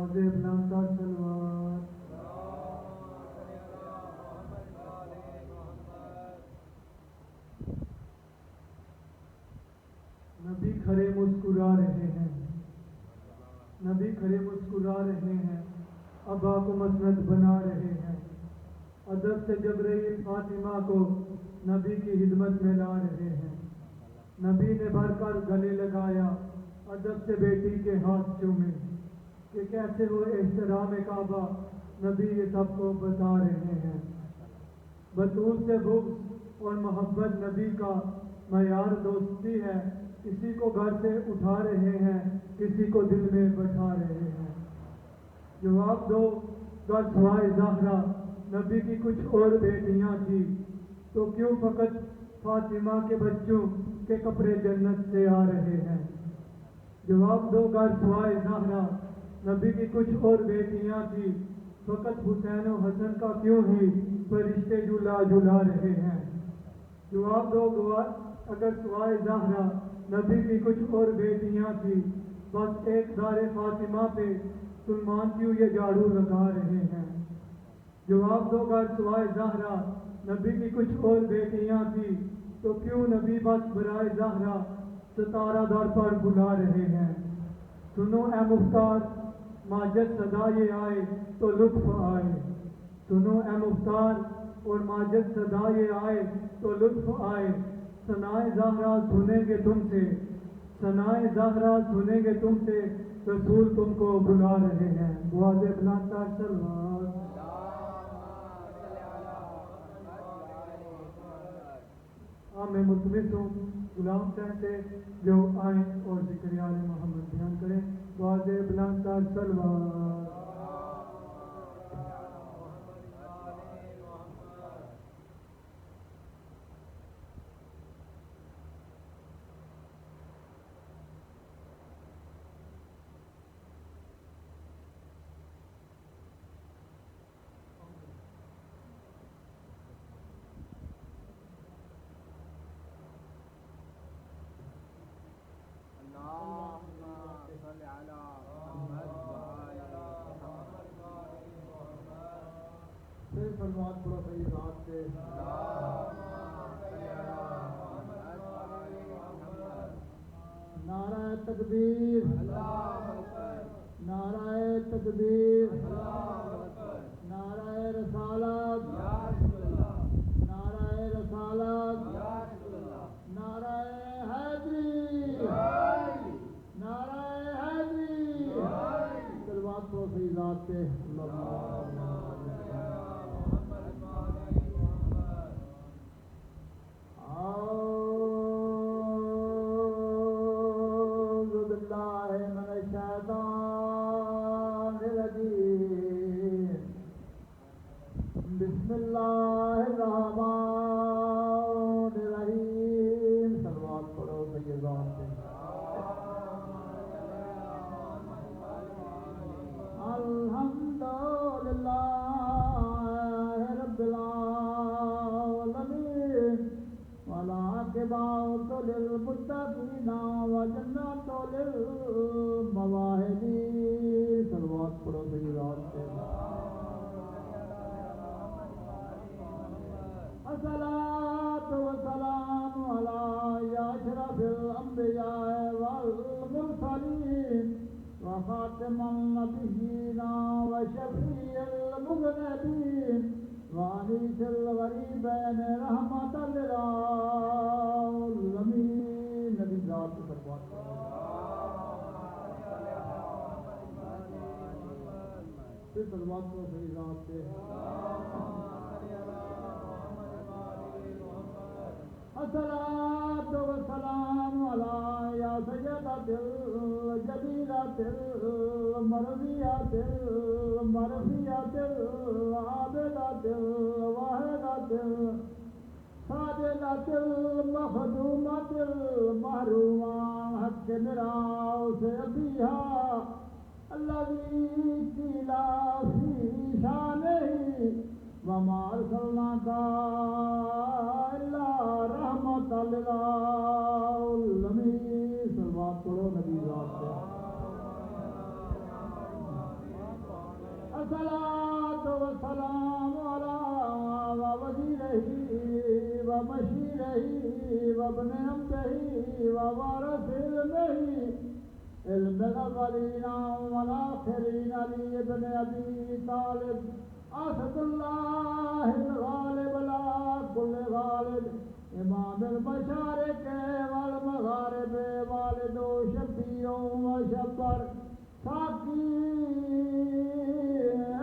واضح بلندہ سلوات نبی کھڑے مسکرا رہے ہیں، نبی کھڑے مسکرا رہے ہیں، ابا کو مسند بنا رہے ہیں، ادب سے جبرائیل فاطمہ کو نبی کی خدمت میں لا رہے ہیں، نبی نے بھر کر گلے لگایا، ادب سے بیٹی کے ہاتھ چومے کہ کیسے وہ احترام کعبہ نبی یہ سب کو بتا رہے ہیں۔ بطول سے بغض اور محبت نبی کا معیار دوستی ہے، کسی کو گھر سے اٹھا رہے ہیں، کسی کو دل میں بٹھا رہے ہیں۔ جواب دو، گر سوائے زہرا نبی کی کچھ اور بیٹیاں تھی تو کیوں فقط فاطمہ کے بچوں کے کپڑے جنت سے آ رہے ہیں؟ جواب دو، گر سوائے زہرا نبی کی کچھ اور بیٹیاں تھی فقط حسین و حسن کا کیوں ہی فرشتے جھولا جھولا رہے ہیں؟ جواب دو، اگر سوائے زہرا نبی کی کچھ اور بیٹیاں تھی بس ایک دار فاطمہ پہ سلمان کیوں یہ جھاڑو لگا رہے ہیں؟ جواب دو، اگر سوائے زہرا نبی کی کچھ اور بیٹیاں تھی تو کیوں نبی بس برائے زہرا ستارہ دار پر بلا رہے ہیں؟ سنو اے مختار، ماجد صدا یہ آئے تو لطف آئے، سنو اے مختار اور ماجد صدا یہ آئے تو لطف آئے، ثنائے زہرا سنیں گے تم سے، ثنائے زہرا سنیں گے تم سے، رسول تم کو بلا رہے ہیں۔ واضح بلندہ سلوات میں ملتمس ہوں غلام صاحب سے جو آئیں اور ذکر آل محمد بیان کریں۔ واضح بلندہ سلوات سلوات پڑھو صحیح ذات سے۔ نعرہ تکبیر، نعرہ تکبیر، نعرہ رسالت، نعرہ رسالت، نعرہ حیدری، نعرہ حیدری، سلوات پڑھو صحیح ذات سے۔ بسم اللہ الرحمن الرحیم، سلوات پڑھو صحیح ذات سے۔ الحمدللہ رب العالمین والعاقبۃ للمتقین وجنۃ للمواہبین، سلوات پڑھو صحیح ذات سے۔ الصلاۃ والسلام علی اشرف الانبیاء والمرسلین وخاتم النبیین وشفیع المذنبین وانیس الغریبین رحمۃ للعالمین، نبی ذات سے سلوات کرو۔ پھر سلوات کرو صحیح ذات سے۔ الصلاۃ والسلام علی یا سیدۃ الجلیلۃ المرضیۃ المرضیۃ العابدۃ الواحدۃ الساجدۃ المخدومۃ المحرومہ حق میراث ابیہا الذی قیل فی شانہ وما ارسلناک الا رحمۃ للعالمین، سلوات پڑھو نبی ذات سے۔ الصلاة والسلام على وزيره ومشيره وابن عمه ووارث علمه علم الأولين والآخرين علي بن أبي طالب اسد الله الغالب لا كل غالب امام المشارق والمغارب والد شفيع وشبر ساقي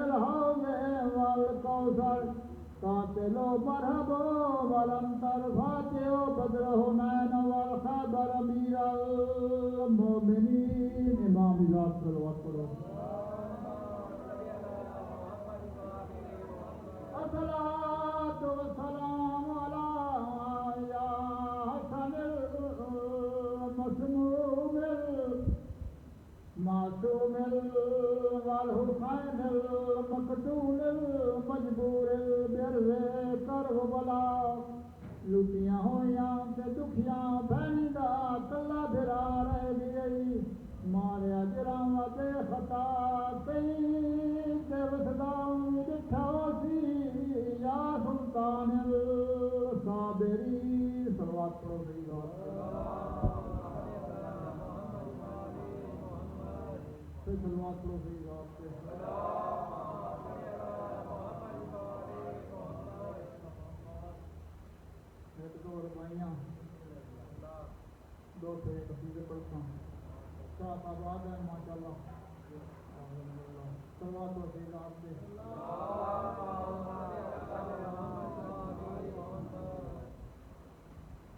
الحوض والكوثر قاتل مرحب والانصر فاتح بدر حنين والخبر امير المؤمنين امام ذات صلوات کرو الصلاة والسلام على يا حسن المسموم المعصوم والحسين المقتول المجبور برز کربلا لٹیاں ہویاں تے دکھیاں بہندا کلا بھرا رہ گئی ماریا جراواں تے خطا کئی تے وسداں ڈٹھا سی یا سلطان الصابرین صلوات پڑھو صلوات پڑھو ایک دو روپیاں دو سے قصیدے پڑھتا ہوں شاہ صاحب آ گئے ماشاء اللہ صلوات و سلام پہ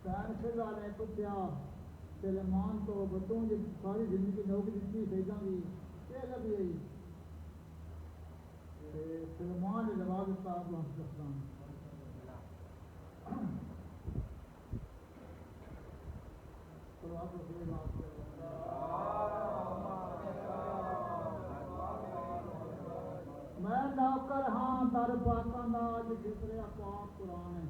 سین فضا نے پوچھا سلیمان تو بتوں جی ساری زندگی نوکری دیتی سیداں دی کیا لگی گئی سلیمان نے جواب دیتا اللہ سبحانہ میں نوکر ہاں در پاکاں دا اج فطرے پاک قرآن ہے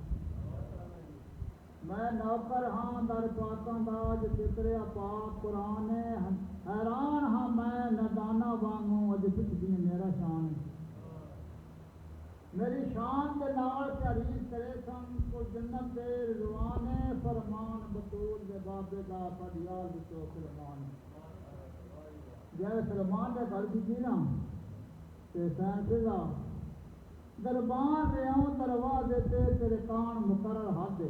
میں نوکر ہاں در پاکاں دا اج فطرے پاک قرآن ہے حیران ہاں میں ندانہ وانگوں اج پچھدی میرا شان ہے میری شان کے نال تعریف کرے سن کو جنت دے رضوان فرمان بطول دے بابے دا پڑیال وچوں سلمان جے سلمان دے گل کی نا تے سین فضا دربار ریاں دروازے تے تیرے کان مقرر حد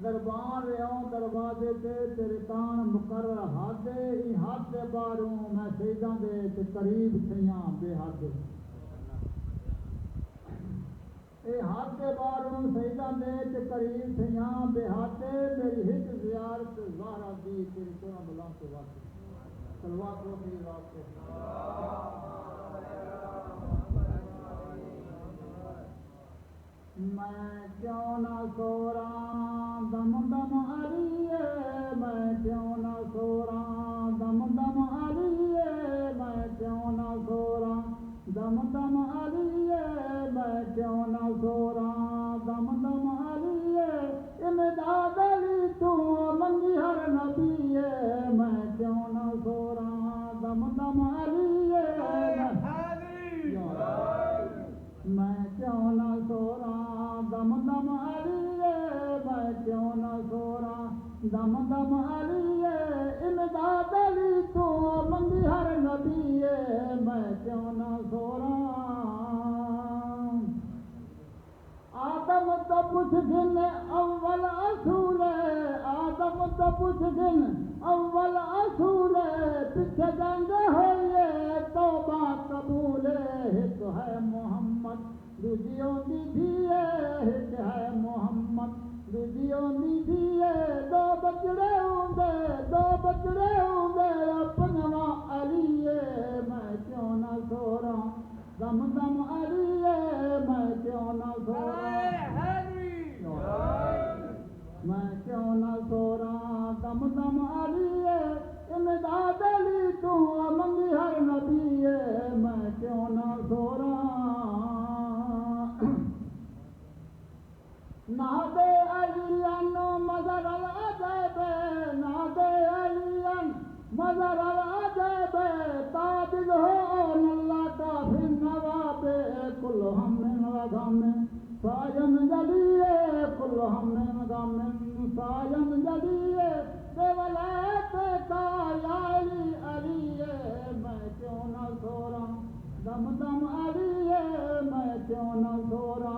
دربار ریاں دروازے تے تیرے کان مقرر حد ای حد دے باروں میں سیداں دے تے قریب تھیاں بے حد اے ہاتھ کے باروں سیداں دے تے قریب تھیاں بے حد میری ہک زیارت زہرا دی تیری سونا ملاں کے واسطے صلوات و سلام پہ میں کیوں نہ سو رہا دم دم علیے میں کیوں نہ سو رہا دم دم علیے میں کیوں نہ سو رہا دم دم علیے میں کیوں نہ سو رہا دم دم علیے امداد علی تو منگی ہر نبی میں کیوں نہ سو رہا دم دم علیے میں کیوں نہ سو رہا دم دم علیے میں کیوں نہ سو رہا دم دم علیے امداد علی تو منگی ہر نبی میں کیوں نہ سو رہا آدم تو پوچھ گن اول اصول آدم تو پوچھ گن اول اصول پیچھے جاندے ہوئے توبہ قبول ایک ہے محمد دوجیوں دی دھیے ایک ہے محمد دوجیوں دی دھیے دو بچڑے ہوں گے اپنوا علیے میں کیوں نہ سو رہا دم دم علیے میں کیوں نہ سو رہا میں کیوں نہ سو رہا دم دم علیے امداد علی تو منگی ہر نبی میں کیوں نہ سو رہا كل هم وغم ساجن جلیے كل هم وغم ساجن جلیے دیولات کا یا علی علیے میں کیوں نہ سورا دم دم علیے میں کیوں نہ سورا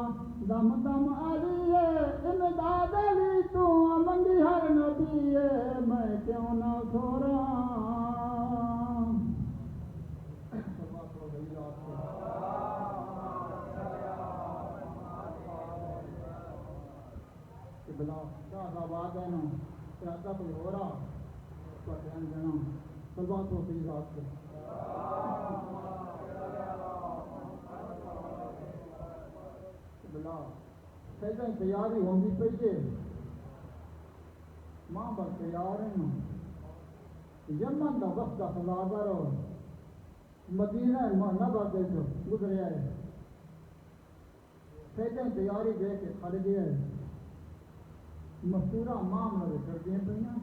دم دم علیے امداد علی تو منگی ہر نبیے میں کیوں نہ سورا بلا کیا آباد ہے نا ارادہ کوئی ہو رہا اس کا دھیان دینا سلوات ہو صحیح ذات سے بلا سیدہ تیاری ہونگی پہیے ماں بس تیار ہیں نا یمن دا وقت دا خزادہ رو مدینہ ماں نہ باتے جو گزرے آئے سیدہ تیاری دے کے کھڑ گئے مستورہ معاملہ کر دیں پہنا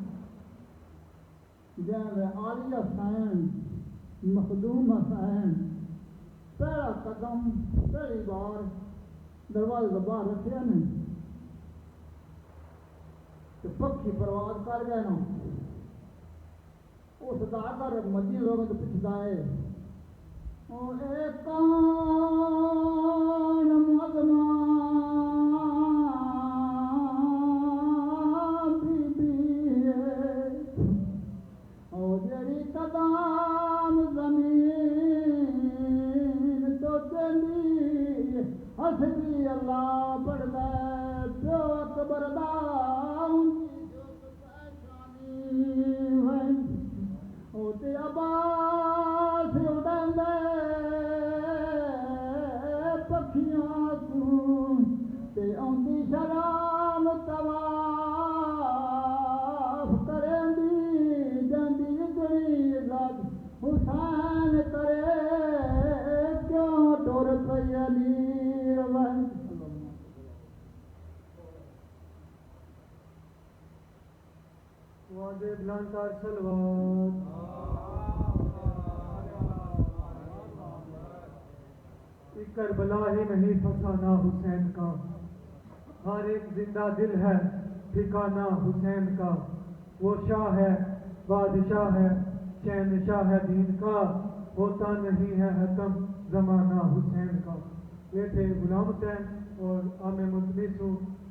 جہاں عالیہ حسین مخدوم حسین پہلا قدم پہلی بار دروازے باہر رکھے نے تو پکھی پرواز کر گئے نا اس دا کر مدینہ لوگوں تو پچھتا ہے او ایک کان معظمان بی بی او جڑی قدام زمین تو چلی حسبی اللہ پڑھ دے پیو اکبر دا ان کی جو پہچانی ہے او تے عباس اڑن دے پکھیاں کو تے اوندی شرام طواف کریں دی جاندی جڑی ذات حسین کرے کیوں ٹر پئی علی روان واضح بلانتار سلوات کربلا ہی نہیں فسانہ حسین کا ہر ایک زندہ دل ہے ٹھکانہ حسین کا وہ شاہ ہے بادشاہ ہے شہنشاہ ہے دین کا ہوتا نہیں ہے حتم زمانہ حسین کا یہ تھے غلام حسین اور عام ملتمس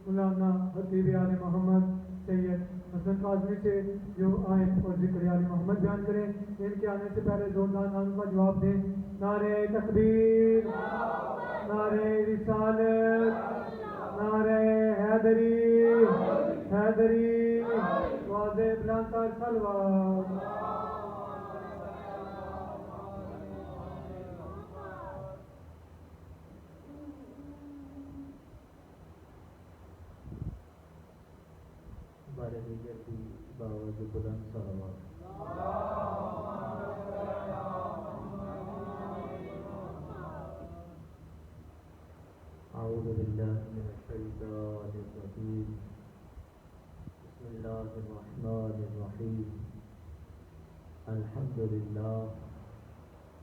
مولانا خطیب آل محمد سید حسن کاظمی سے جو آئیں اور ذکر آل محمد بیان کریں ان کے آنے سے پہلے زوردار نعروں کا جواب دیں نعرہ تکبیر نعرہ رسالت نعرہ حیدری حیدری واضح بلانتار سلوات بارے دیگر کی باوجود بلند صلوات اعوذ باللہ من الشیطان الرجیم بسم اللہ الرحمن الرحیم الحمد للہ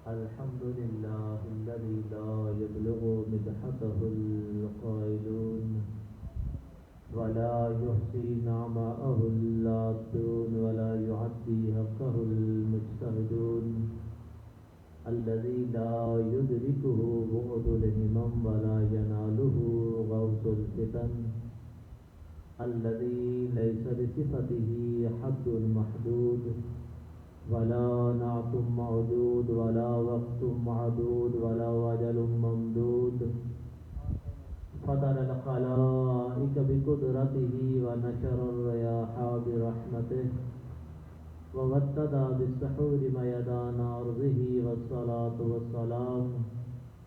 الذي لا يبلغ مدحته القائلون ولا يحصي نعماءه اللاتون ولا يعدي حقه المجتهدون الذي لا يدركه بعد الهمم ولا يناله غوث الفتن الذي ليس لصفته حد محدود ولا نعت معدود ولا وقت معدود ولا وجل ممدود فطر الخلائق بقدرته ونشر الرياح برحمته ووتد بالسحور ميدان أرضه والصلاة والسلام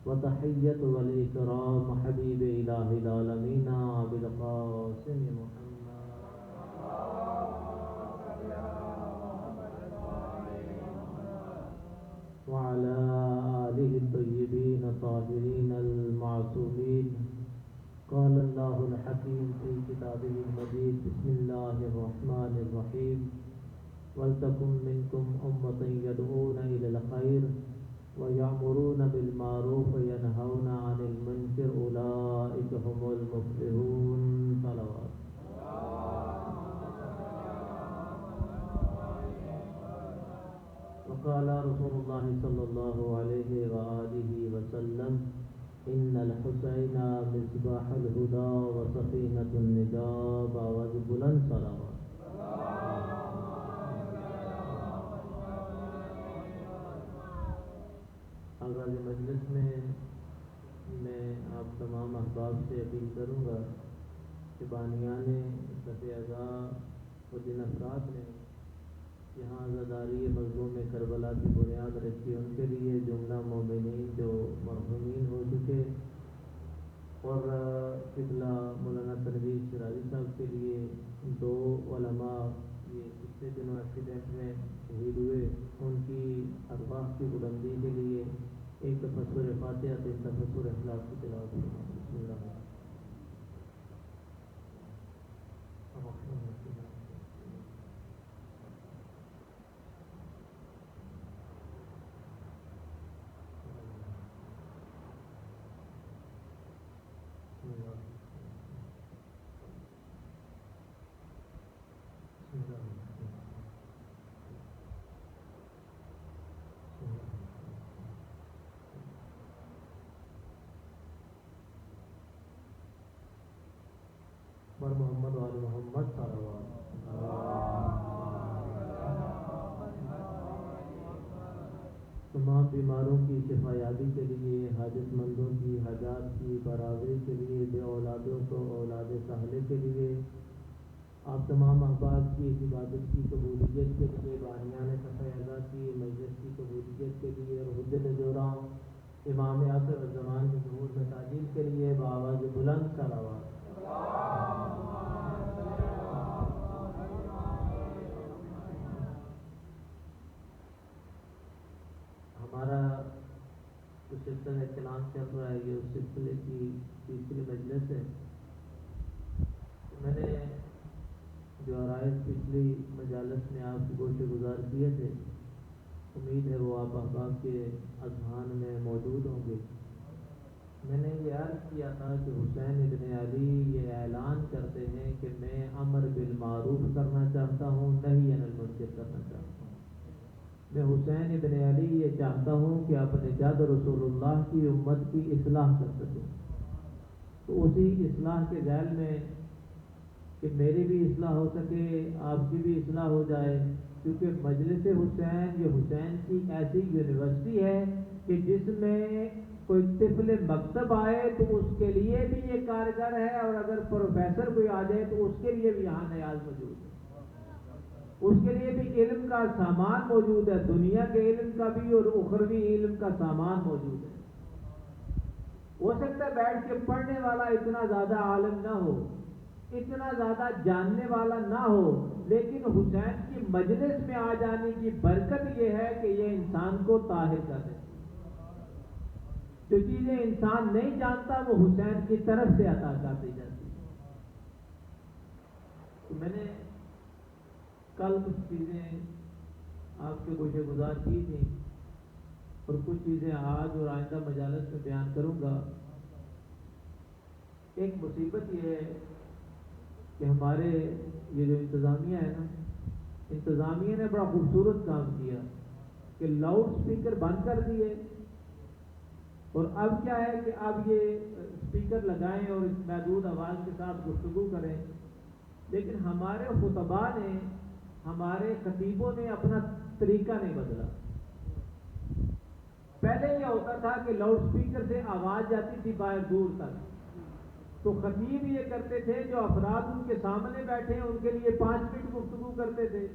وتحية والإكرام حبيب إله العالمين أبي القاسم محمد وعلى آله الطيبين الطاهرين المعصومين قال الله الحكيم في كتابه المجيد بسم الله الرحمن الرحيم وَلْتَكُنْ مِنْكُمْ أُمَّةٌ يَدْعُونَ إِلَى الْخَيْرِ وَيَأْمُرُونَ بِالْمَعْرُوفِ وَيَنْهَوْنَ عَنِ وقال رسول الله صلى الله عليه وآله وسلم إن الحسين مصباح الهدى وسفينة النجاة بآواز بلند صلوات. آغاز مجلس میں آپ تمام احباب سے اپیل کروں گا کہ بانیان صف اعضا و جن افراد نے یہاں عزاداری مظلوم کربلا کی بنیاد رکھی ان کے لیے جملہ مومنین جو مرحومین ہو چکے اور قبلہ مولانا تنویر شرازی صاحب کے لیے 2 علماء یہ پچھلے دنوں ایکسیڈنٹ میں شہید ہوئے ان کی ارواح کی بلندی کے لیے ایک دفعہ سورہ فاتحہ 3 دفعہ سورہ اخلاص کی تلاوت کرنا. بسم اللہ الرحمن الرحیم. پر محمد وآل محمد صلوات. تمام بیماروں کی شفا یابی کے لیے، حاجت مندوں کی حاجات کی برابری کے لیے، بے اولادوں کو اولاد صالح کے لیے، آپ تمام احباب کی اس عبادت کی قبولیت کے لیے، بانیان صف اعضا کی مجلس کی قبولیت کے لیے اور حجت جوراں امام آخر الزمان کے ظہور میں تعجیل کے لیے بآواز بلند صلوات. ہمارا جو سلسلہ کلام چل رہا ہے یہ اس سلسلے کی تیسری مجلس ہے. میں نے جو عرائض پچھلی مجالس میں آپ کو گوشے گزار کیے تھے، امید ہے وہ آپ احباب کے اذہان میں موجود ہوں گے. میں نے یہ عرض کیا تھا کہ حسین ابن علی یہ اعلان کرتے ہیں کہ میں امر بالمعروف کرنا چاہتا ہوں، نہی عن المنکر کرنا چاہتا ہوں. میں حسین ابن علی یہ چاہتا ہوں کہ اپنے جد رسول اللہ کی امت کی اصلاح کر سکوں. تو اسی اصلاح کے ذیل میں کہ میری بھی اصلاح ہو سکے، آپ کی بھی اصلاح ہو جائے، کیونکہ مجلس حسین یہ حسین کی ایسی یونیورسٹی ہے کہ جس میں کوئی طفل مکتب آئے تو اس کے لیے بھی یہ کارگر ہے، اور اگر پروفیسر کوئی آ جائے تو اس کے لیے بھی یہاں نیاز موجود ہے. اس کے لیے بھی علم کا سامان موجود ہے، دنیا کے علم کا بھی اور اخروی علم کا سامان موجود ہے. ہو سکتا ہے بیٹھ کے پڑھنے والا اتنا زیادہ عالم نہ ہو، اتنا زیادہ جاننے والا نہ ہو، لیکن حسین کی مجلس میں آ جانے کی برکت یہ ہے کہ یہ انسان کو طاہر کر دیتی. جو چیزیں انسان نہیں جانتا وہ حسین کی طرف سے عطا کر دی جاتی. تو میں نے کل کچھ چیزیں آپ کے گوشے گزار کی تھیں اور کچھ چیزیں آج اور آئندہ مجالس میں بیان کروں گا. ایک مصیبت یہ ہے کہ ہمارے یہ جو انتظامیہ ہے نا، انتظامیہ نے بڑا خوبصورت کام کیا کہ لاؤڈ سپیکر بند کر دیے، اور اب کیا ہے کہ اب یہ سپیکر لگائیں اور اس محدود آواز کے ساتھ گفتگو کریں. لیکن ہمارے خطباء نے، ہمارے خطیبوں نے اپنا طریقہ نہیں بدلا. پہلے یہ ہوتا تھا کہ لاؤڈ سپیکر سے آواز جاتی تھی باہر دور تک، تو خطیب یہ کرتے تھے جو افراد ان کے سامنے بیٹھے ہیں ان کے لیے 5 منٹ گفتگو کرتے تھے،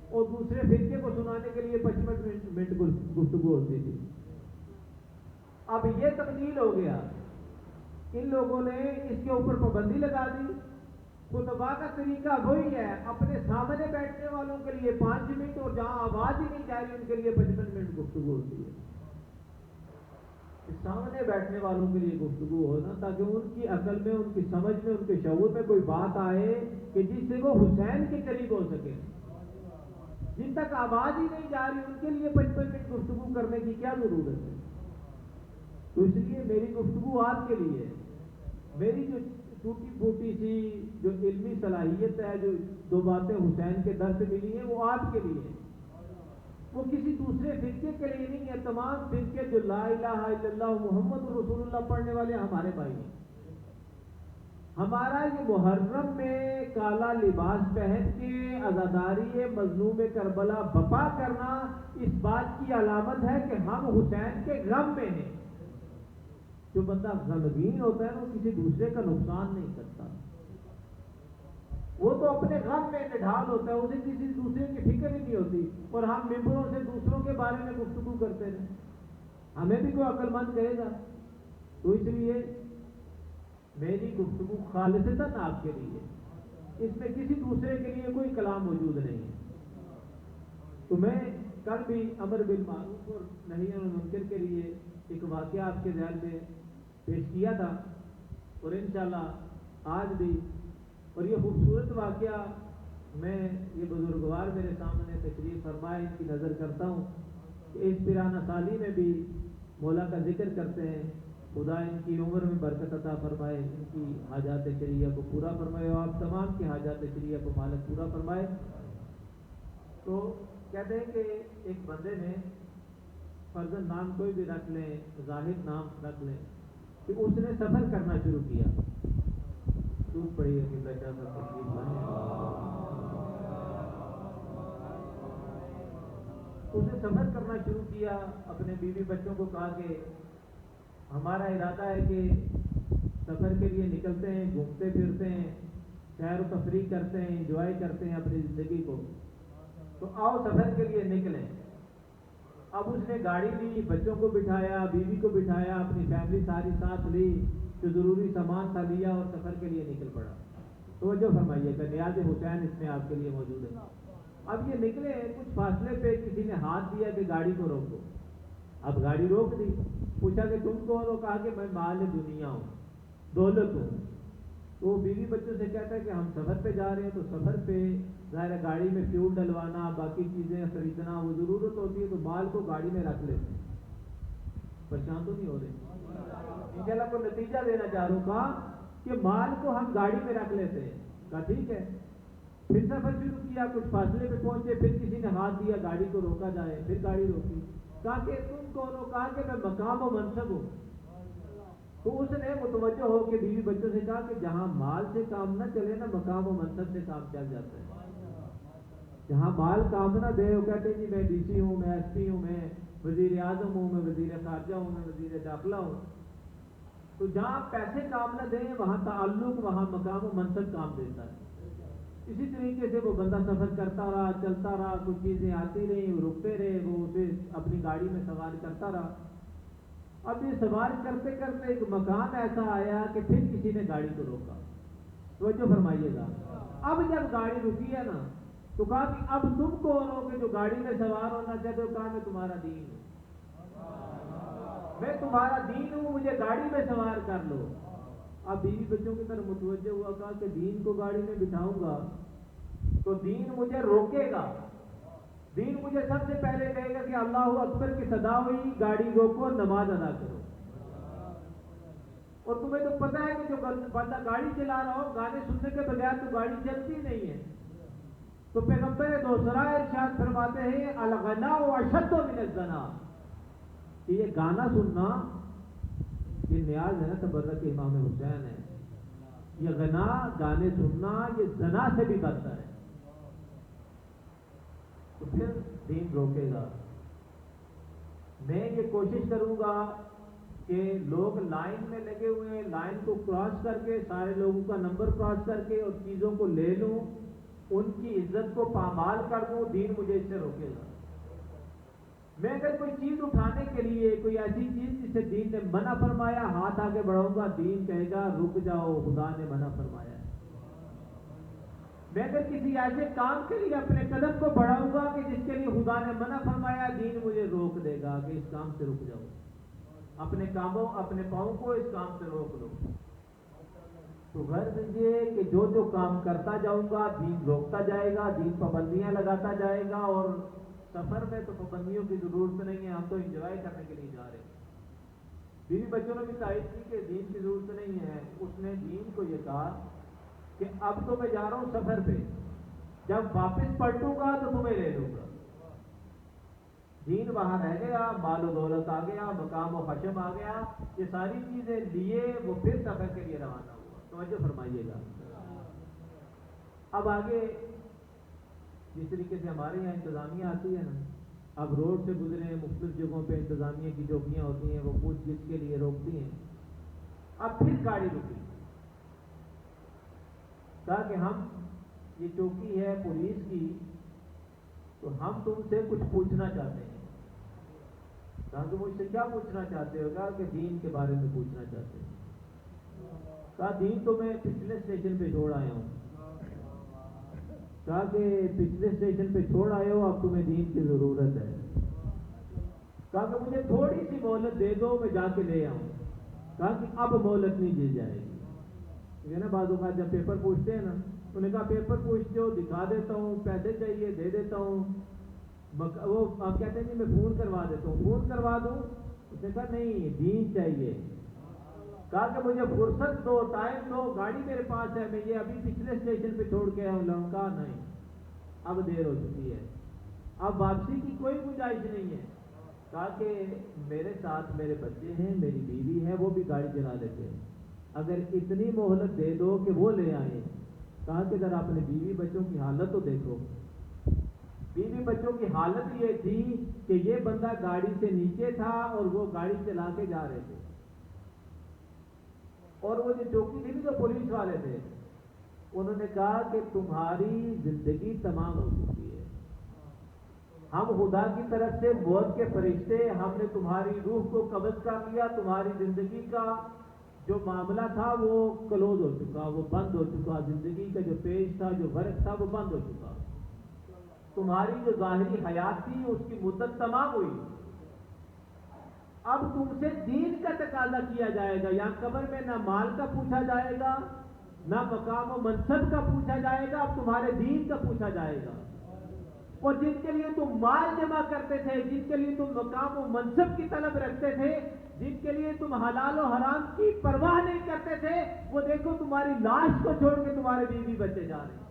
اور دوسرے فرقے کو سنانے کے لیے 55 منٹ گفتگو ہوتی تھی. اب یہ تبدیل ہو گیا، ان لوگوں نے اس کے اوپر پابندی لگا دی. خطبہ کا طریقہ وہی ہے، اپنے سامنے بیٹھنے والوں کے لیے 5 منٹ، اور جہاں آواز ہی نہیں جا رہی ان کے لیے 55 منٹ گفتگو ہوتی ہے. سامنے بیٹھنے والوں کے لیے گفتگو ہونا تاکہ ان کی عقل میں، ان کی سمجھ میں، ان کے شعور میں کوئی بات آئے کہ جس سے وہ حسین کے قریب ہو سکے. جن تک آواز ہی نہیں جا رہی ان کے لیے 55 منٹ گفتگو کرنے کی کیا ضرورت ہے؟ تو اس لیے میری گفتگو آپ کے لیے، میری جو ٹوٹی پھوٹی سی جو علمی صلاحیت ہے، جو 2 باتیں حسین کے در سے ملی ہیں، وہ آپ کے لیے. وہ کسی دوسرے فرقے کے لیے نہیں ہے. تمام فرقے جو لا الہ الا اللہ محمد رسول اللہ پڑھنے والے ہمارے بھائی ہیں. ہمارا یہ محرم میں کالا لباس پہن کے عزاداری مظلوم کربلا بپا کرنا اس بات کی علامت ہے کہ ہم حسین کے غم میں ہیں. جو بندہ غمگین ہوتا ہے نا وہ کسی دوسرے کا نقصان نہیں کرتا. وہ تو اپنے غم میں نڈھال ہوتا ہے, اسے کسی دوسرے کی فکر ہی نہیں ہوتی. اور ہم ممبروں سے دوسروں کے بارے میں گفتگو کرتے ہیں, ہمیں بھی کوئی عقل مند کہے گا. تو اس لیے میری گفتگو خالصتاً آپ کے لیے, اس میں کسی دوسرے کے لیے کوئی کلام موجود نہیں ہے. تو میں کل بھی امر بالمعروف اور نہی عن المنکر کے لیے ایک واقعہ آپ کے ذہن میں پیش کیا تھا, اور انشاءاللہ آج بھی. اور یہ خوبصورت واقعہ میں یہ بزرگوار میرے سامنے تشریف فرمائے ان کی نظر کرتا ہوں کہ اس پیرانہ سالی میں بھی مولا کا ذکر کرتے ہیں. خدا ان کی عمر میں برکت عطا فرمائے, ان کی حاجات شریعہ کو پورا فرمائے, اور آپ تمام کی حاجات شریعہ کو مالک پورا فرمائے. تو کہتے ہیں کہ ایک بندے نے فرضاً نام کوئی بھی رکھ لیں, ظاہر نام رکھ لیں, کہ اس نے سفر کرنا شروع کیا. دودھ پڑی ہے کہ بیٹا سر تکلیف اس نے سفر کرنا شروع کیا. اپنے بیوی بچوں کو کہا کہ ہمارا ارادہ ہے کہ سفر کے لیے نکلتے ہیں, گھومتے پھرتے ہیں, سیر و تفریح کرتے ہیں, انجوائے کرتے ہیں اپنی زندگی کو, تو آؤ سفر کے لیے نکلیں. اب اس نے گاڑی لی, بچوں کو بٹھایا, بیوی کو بٹھایا, اپنی فیملی ساری ساتھ لی, جو ضروری سامان تھا لیا اور سفر کے لیے نکل پڑا. توجہ فرمائیے کہ نیاز حسین اس میں آپ کے لیے موجود ہے. اب یہ نکلے, کچھ فاصلے پہ کسی نے ہاتھ دیا کہ گاڑی کو روک دو. اب گاڑی روک دی. پوچھا کہ تم کون ہو؟ کہا کہ میں مال دنیا ہوں, دولت ہوں. تو بیوی بچوں سے کہتا ہے کہ ہم سفر پہ جا رہے ہیں, تو سفر پہ ظاہر گاڑی میں فیول ڈلوانا, باقی چیزیں خریدنا وہ ضرورت ہوتی ہے, تو مال کو گاڑی میں رکھ لیتے ہیں. پریشان تو نہیں ہو رہے؟ انشاءاللہ کو نتیجہ دینا چاہ رہا ہوں. کہا کہ مال کو ہم گاڑی میں رکھ لیتے ہیں. کہا ٹھیک ہے. پھر سفر شروع کیا, کچھ فاصلے پہ پہنچے, پھر کسی نے ہاتھ دیا گاڑی کو روکا جائے, پھر گاڑی روکی. کہا کہ تم کون ہو؟ کہا کہ میں مقام و منصب ہوں. تو اس نے متوجہ ہو کے بیوی بچوں سے کہا کہ جہاں مال سے کام نہ چلے نا, مقام و منصب سے کام چل جاتا ہے. جہاں مال کام نہ دے, وہ کہتے ہیں جی میں ڈی سی ہوں, میں ایس پی ہوں, میں وزیر اعظم ہوں, میں وزیر خارجہ ہوں, میں وزیر داخلہ ہوں. تو جہاں پیسے کام نہ دیں وہاں تعلق, وہاں مقام و منصب کام دیتا ہے. اسی طریقے سے وہ بندہ سفر کرتا رہا, چلتا رہا, کچھ چیزیں آتی رہیں, وہ رکتے رہے, وہ اسے اپنی گاڑی میں سوار کرتا رہا. اب یہ سوار کرتے کرتے ایک مقام ایسا آیا کہ پھر کسی نے گاڑی کو روکا. توجہ فرمائیے گا. اب جب گاڑی رکی ہے نا, تو کہا کہ اب تم کون ہو کہ جو گاڑی میں سوار ہونا چاہتے ہو؟ کہا میں تمہارا دین ہوں, میں تمہارا دین ہوں, مجھے گاڑی میں سوار کر لو. اب بیوی بچوں کی طرف متوجہ ہوا, کہا کہ دین کو گاڑی میں بٹھاؤں گا تو دین مجھے روکے گا. دین مجھے سب سے پہلے کہے گا کہ اللہ اکبر کی صدا ہوئی, گاڑی روکو, نماز ادا کرو. اور تمہیں تو پتہ ہے کہ جو بندہ گاڑی چلا رہا ہو, گانے سننے کے بغیر تو گاڑی چلتی نہیں ہے. تو پیغمبر دوسرا ارشاد فرماتے ہیں الغنا اشد من الزنا, کہ یہ گانا سننا یہ نیاز ہے نا تبرک امام حسین ہے. یہ غنا, گانے سننا, یہ زنا سے بھی بدتر ہے. تو پھر دین روکے گا. میں یہ کوشش کروں گا کہ لوگ لائن میں لگے ہوئے ہیں, لائن کو کراس کر کے, سارے لوگوں کا نمبر کراس کر کے اور چیزوں کو لے لوں, ان کی عزت کو پامال کر دوں. دین مجھے اس سے روکے گا. میں اگر کوئی چیز اٹھانے کے لیے, کوئی ایسی چیز جسے دین نے منع فرمایا, ہاتھ آگے بڑھاؤں گا, دین کہے گا رک جاؤ, خدا نے منع فرمایا ہے. میں اگر کسی ایسے کام کے لیے اپنے قدم کو بڑھاؤں گا کہ جس کے لیے خدا نے منع فرمایا, دین مجھے روک دے گا کہ اس کام سے رک جاؤ, اپنے کاموں, اپنے پاؤں کو اس کام سے روک لو. تو غرض یہ کہ جو جو کام کرتا جاؤں گا دین روکتا جائے گا, دین پابندیاں لگاتا جائے گا. اور سفر میں تو پابندیوں کی ضرورت نہیں ہے, ہم تو انجوائے کرنے کے لیے جا رہے ہیں. بیوی بچوں نے بھی تائید کی کہ دین کی ضرورت نہیں ہے. اس نے دین کو یہ کہا کہ اب تو میں جا رہا ہوں سفر پہ, جب واپس پلٹوں گا تو تمہیں لے لوں گا. دین وہاں رہ گیا، مال و دولت آ گیا، مقام و خشم آ گیا، یہ ساری چیزیں لیے وہ پھر سفر کے لیے روانہ ہوا۔ توجہ فرمائیے گا۔ اب آگے جس طریقے سے ہمارے یہاں انتظامیہ آتی ہے نا، اب روڈ سے گزرے مختلف جگہوں پہ انتظامیہ کی چوکیاں ہوتی ہیں، وہ پوچھ گچھ کے لیے روکتی ہیں۔ اب پھر گاڑی رکی، کہا کہ ہم یہ چوکی ہے پولیس کی، تو ہم تم سے کچھ پوچھنا چاہتے ہیں۔ کہا کہ مجھ سے کیا پوچھنا چاہتے ہو؟ کہا کہ دین کے بارے میں پوچھنا چاہتے ہیں۔ کہا دین تو میں پچھلے اسٹیشن پہ چھوڑ آیا ہوں۔ کہا کہ پچھلے اسٹیشن پہ چھوڑ آئے ہو، اب تمہیں دین کی ضرورت ہے۔ کہا کہ مجھے تھوڑی سی مہلت دے دو، میں جا کے لے آؤں۔ کہا کہ اب مہلت نہیں دی جائے گی۔ نا بعض اوقات جب پیپر پوچھتے ہیں نا، انہوں نے کہا پیپر پوچھتے ہو، دکھا دیتا ہوں، پیسے چاہیے دے دیتا ہوں۔ وہ آپ کہتے ہیں جی میں فون کروا دیتا ہوں، فون کروا دوں؟ اس نے کہا نہیں، دین چاہیے۔ کہا کہ مجھے فرصت دو، ٹائم دو، گاڑی میرے پاس ہے، میں یہ ابھی پچھلے اسٹیشن پہ چھوڑ کے آؤں۔ کہا نہیں، اب دیر ہو چکی ہے، اب واپسی کی کوئی گنجائش نہیں ہے۔ کہا کہ میرے ساتھ میرے بچے ہیں، میری بیوی ہے، وہ بھی گاڑی چلا لیتے ہیں، اگر اتنی مہلت دے دو کہ وہ لے آئیں۔ کہا کہ ذرا اپنے بیوی بچوں کی حالت تو دیکھو۔ بیوی بچوں کی حالت یہ تھی کہ یہ بندہ گاڑی سے نیچے تھا اور وہ گاڑی چلا کے جا رہے تھے، اور وہ جو چوکی تھی جو پولیس والے تھے، انہوں نے کہا کہ تمہاری زندگی تمام ہو چکی ہے، ہم خدا کی طرف سے موت کے فرشتے، ہم نے تمہاری روح کو قبض کر لیا، تمہاری زندگی کا جو معاملہ تھا وہ کلوز ہو چکا، وہ بند ہو چکا، زندگی کا جو پیج تھا، جو ورق تھا، وہ بند ہو چکا، تمہاری جو ظاہری حیات تھی اس کی مدت تمام ہوئی، اب تم سے دین کا تقاضا کیا جائے گا۔ یہاں قبر میں نہ مال کا پوچھا جائے گا، نہ مقام و منصب کا پوچھا جائے گا، اب تمہارے دین کا پوچھا جائے گا۔ اور جن کے لیے تم مال جمع کرتے تھے، جن کے لیے تم مقام و منصب کی طلب رکھتے تھے، جن کے لیے تم حلال و حرام کی پرواہ نہیں کرتے تھے، وہ دیکھو تمہاری لاش کو چھوڑ کے تمہارے بیوی بچے جا رہے ہیں۔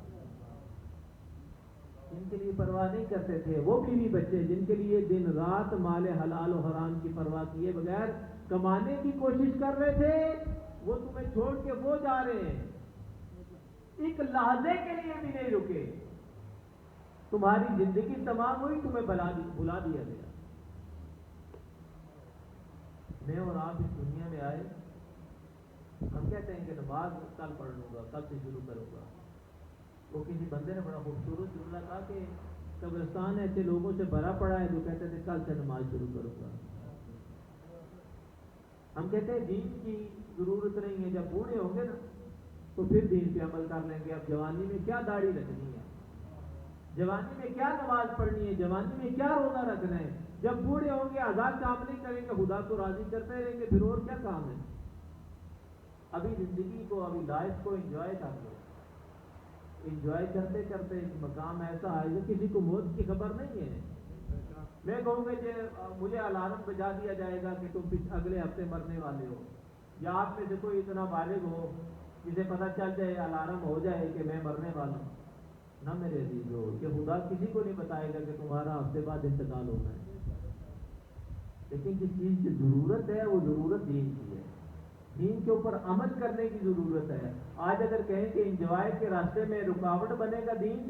جن کے لیے پرواہ نہیں کرتے تھے وہ بیوی بچے، جن کے لیے دن رات مال حلال و حرام کی پرواہ کیے بغیر کمانے کی کوشش کر رہے تھے، وہ تمہیں چھوڑ کے وہ جا رہے ہیں، ایک لحظے کے لیے بھی نہیں رکے، تمہاری زندگی تمام ہوئی، تمہیں بلا دیا گیا۔ میں اور آپ اس دنیا میں آئے، ہم کہتے ہیں کہ نماز کل پڑھ لوں گا، کل سے شروع کروں گا۔ وہ کسی بندے نے بڑا خوبصورت جملہ کہا کہ قبرستان ایسے لوگوں سے بھرا پڑا ہے جو کہتے تھے کل سے نماز شروع کروں گا۔ ہم کہتے ہیں دین کی ضرورت نہیں ہے، جب بوڑھے ہوں گے نا تو پھر دین پہ عمل کر لیں گے۔ اب جوانی میں کیا داڑھی رکھنی ہے، جوانی میں کیا نماز پڑھنی ہے، جوانی میں کیا روزہ رکھنا ہے، جب بوڑھے ہوں گے آزاد کام نہیں کریں گے، خدا کو راضی کرتے رہیں گے، پھر اور کیا کام ہے۔ ابھی زندگی کو، ابھی لائف کو انجوائے کر لو۔ انجوائے کرتے کرتے ایک مقام ایسا ہے جو کسی کو موت کی خبر نہیں ہے۔ میں کہوں گا کہ مجھے الارم بجا دیا جائے گا کہ تم اگلے ہفتے مرنے والے ہو، یا آپ میں سے کوئی اتنا بالغ ہو جسے پتہ چل جائے، الارم ہو جائے کہ میں مرنے والا ہوں، نہ میرے عزیز ہو، کہ خدا کسی کو نہیں بتائے گا کہ تمہارا ہفتے بعد انتقال ہونا ہے۔ لیکن جس چیز کی ضرورت ہے وہ ضرورت دین کی ہے، دین کے اوپر عمل کرنے کی ضرورت ہے۔ آج اگر کہیں کہ انجوائے کے راستے میں رکاوٹ بنے گا دین،